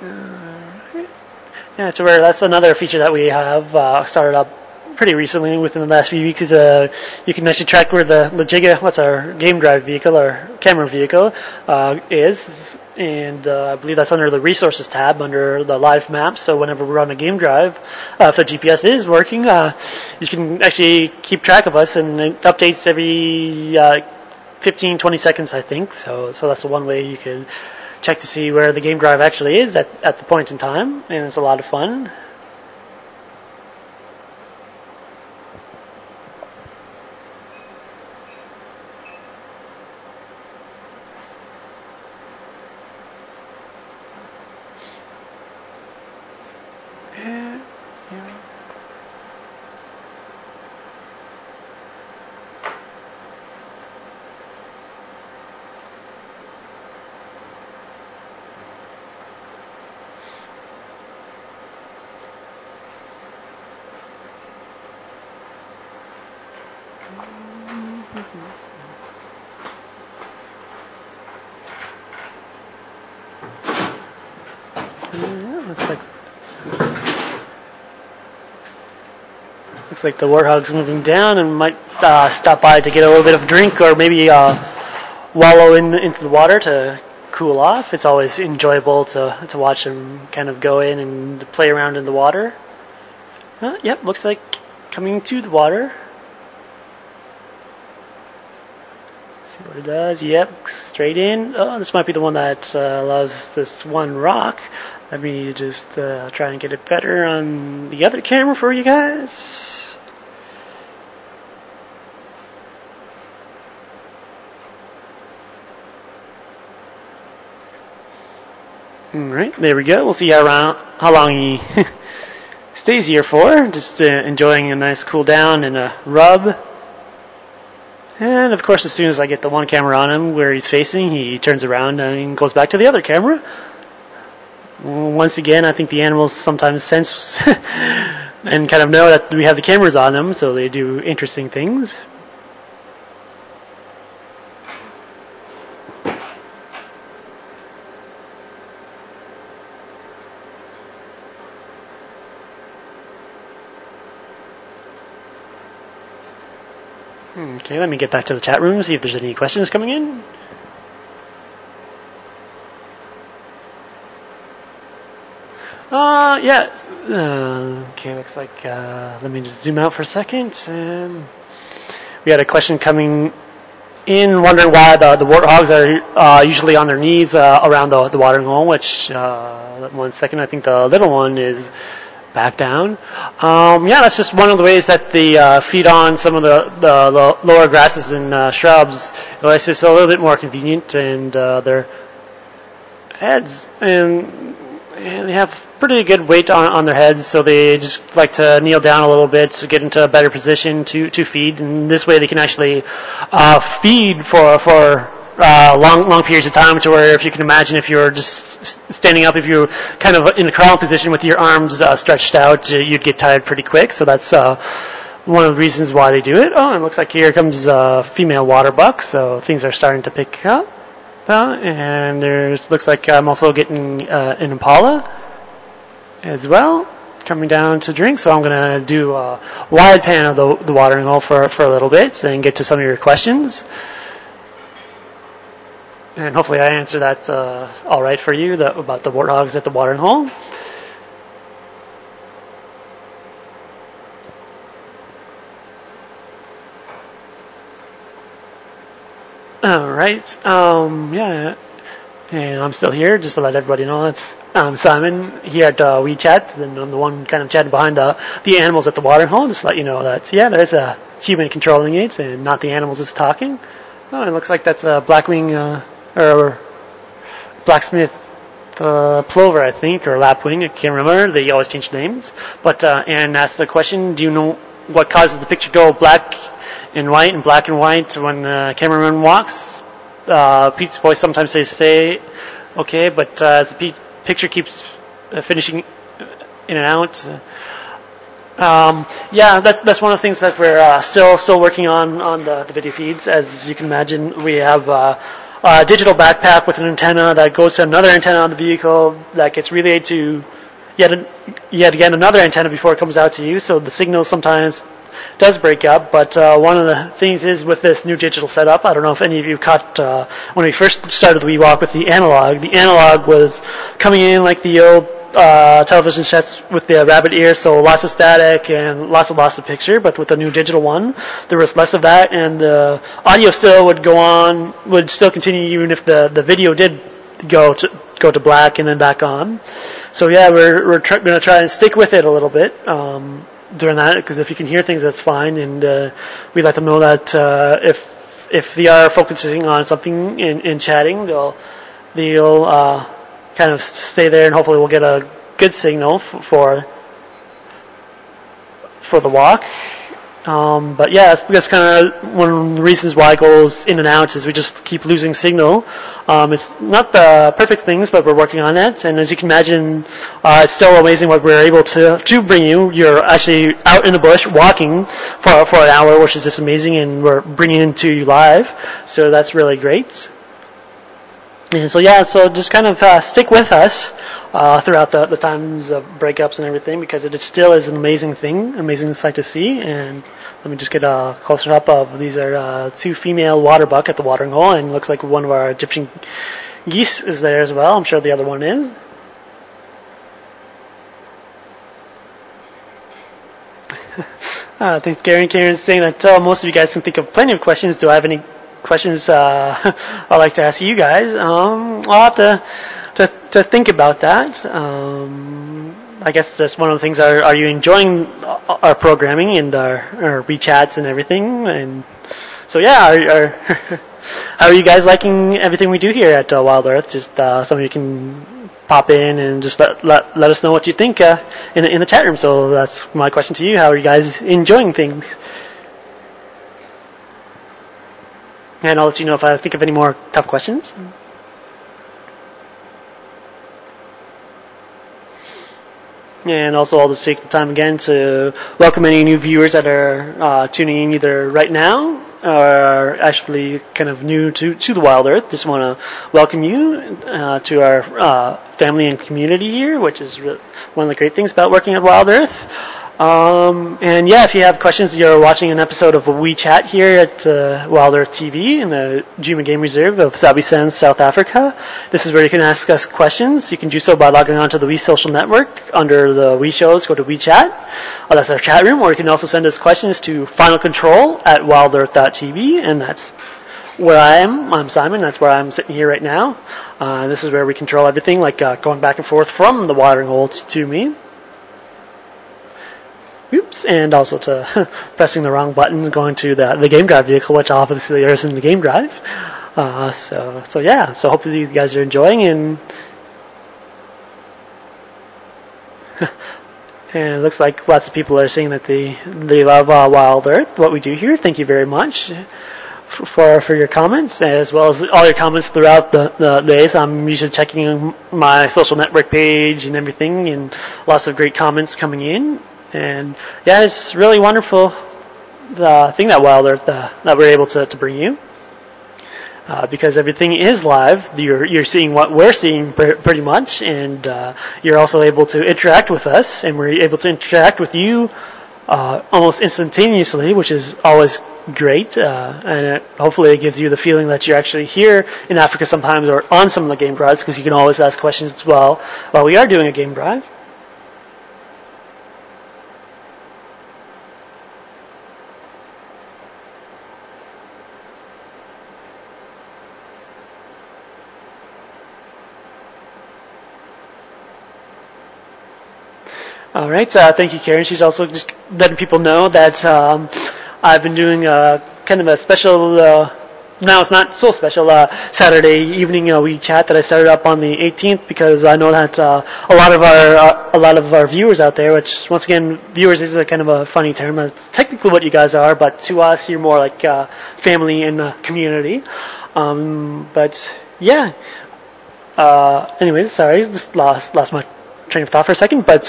Yeah, so that's another feature that we have started up pretty recently within the last few weeks is you can actually track where the Jiga, what's our game drive vehicle, our camera vehicle, is, and I believe that's under the resources tab under the live maps. So whenever we're on a game drive, if the GPS is working, you can actually keep track of us, and it updates every 15, 20 seconds, I think. So that's the one way you can check to see where the game drive actually is at the point in time, and it's a lot of fun. Looks like the warthog's moving down and might stop by to get a little bit of drink or maybe wallow into the water to cool off. It's always enjoyable to watch them kind of go in and play around in the water. Yep, looks like coming to the water. See what it does. Yep, straight in. Oh, this might be the one that loves this one rock. Let me just try and get it better on the other camera for you guys. Alright, there we go. We'll see how long he stays here for. Just enjoying a nice cool down and a rub. And of course, as soon as I get the one camera on him where he's facing, he turns around and goes back to the other camera. Once again, I think the animals sometimes sense and kind of know that we have the cameras on them, so they do interesting things. Okay, let me get back to the chat room and see if there's any questions coming in. Okay, looks like, let me just zoom out for a second. We had a question coming in wondering why the warthogs are usually on their knees around the watering hole, which, 1 second, I think the little one is back down. That's just one of the ways that they feed on some of the lower grasses and shrubs. It's just a little bit more convenient, and their heads, and they have pretty good weight on their heads, so they just like to kneel down a little bit to get into a better position to feed, and this way they can actually feed for long periods of time, to where if you can imagine if you're just standing up, if you're kind of in a crawling position with your arms stretched out, you'd get tired pretty quick. So that's one of the reasons why they do it. Oh, and it looks like here comes a female water buck, so things are starting to pick up. And looks like I'm also getting an impala as well, coming down to drink. So I'm going to do a wide pan of the watering hole for a little bit and get to some of your questions. And hopefully I answer that all right for you, about the warthogs at the watering hole. All right. And I'm still here, just to let everybody know. It's Simon here at WeChat, and I'm the one kind of chatting behind the animals at the watering hole. Just to let you know that there's a human controlling it, and not the animals that's talking. Oh, it looks like that's a blackwing or blacksmith plover, I think, or lapwing. I can't remember. They always change names. But Anne asked the question: do you know what causes the picture to go black and white when the cameraman walks? Pete's voice sometimes says stay okay, but as the picture keeps finishing in and out. That's one of the things that we're still working on the video feeds. As you can imagine, we have digital backpack with an antenna that goes to another antenna on the vehicle that gets relayed to yet again another antenna before it comes out to you. So the signal sometimes does break up, but one of the things is with this new digital setup, I don't know if any of you caught when we first started the WeWalk with the analog was coming in like the old television sets with the rabbit ear, so lots of static and lots of picture, but with the new digital one, there was less of that, and the audio still would still continue even if the video did go to black and then back on. So yeah, we're going to try and stick with it a little bit during that, because if you can hear things, that's fine, and we let them know that if they are focusing on something in chatting, they'll kind of stay there, and hopefully we'll get a good signal for the walk. But yeah, that's kind of one of the reasons why it goes in and out, is we just keep losing signal. It's not the perfect things, but we're working on that. And as you can imagine, it's still amazing what we're able to bring you. You're actually out in the bush walking for an hour, which is just amazing, and we're bringing it to you live. So that's really great. And so yeah, so just kind of stick with us throughout the times of breakups and everything, because it still is an amazing thing, amazing sight to see. And let me just get a closer up of these are two female water buck at the watering hole, and looks like one of our Egyptian geese is there as well. I'm sure the other one is. Thanks, Gary. Karen's saying that most of you guys can think of plenty of questions. Do I have any questions I'd like to ask you guys? I'll have to think about that. I guess that's one of the things. Are you enjoying our programming and our WeChats and everything? And so yeah, how are you guys liking everything we do here at Wild Earth? Just some of you can pop in and just let us know what you think in the chat room. So that's my question to you. How are you guys enjoying things? And I'll let you know if I think of any more tough questions. And also I'll just take the time again to welcome any new viewers that are tuning in either right now or actually kind of new to the Wild Earth. Just want to welcome you to our family and community here, which is one of the great things about working at Wild Earth. And yeah, if you have questions, you're watching an episode of WeChat here at Wild Earth TV in the Juma Game Reserve of Sabi-Sen, South Africa. This is where you can ask us questions. You can do so by logging on to the We Social Network. Under the We Shows, go to WeChat. That's our chat room. Or you can also send us questions to finalcontrol@wildearth.tv, and that's where I am. I'm Simon. That's where I'm sitting here right now. This is where we control everything, like going back and forth from the watering hole to me. Oops, and also to pressing the wrong buttons, going to the game drive vehicle, which obviously is in the game drive. So yeah, so hopefully you guys are enjoying, and and it looks like lots of people are saying that they love Wild Earth, what we do here. Thank you very much for your comments, as well as all your comments throughout the day. So I'm usually checking my social network page and everything, and lots of great comments coming in. And yeah, it's really wonderful, the thing that Wild Earth that we're able to bring you, because everything is live. You're seeing what we're seeing pretty much, and you're also able to interact with us, and we're able to interact with you almost instantaneously, which is always great. And hopefully it gives you the feeling that you're actually here in Africa sometimes, or on some of the game drives, because you can always ask questions as well while we are doing a game drive. All right, thank you, Karen. She's also just letting people know that I've been doing kind of a special, now it's not so special, Saturday evening WeChat that I started up on the 18th, because I know that a lot of our viewers out there, which once again, viewers is a kind of a funny term. It's technically what you guys are, but to us, you're more like family and community. But yeah. Anyways, sorry, just lost my train of thought for a second, but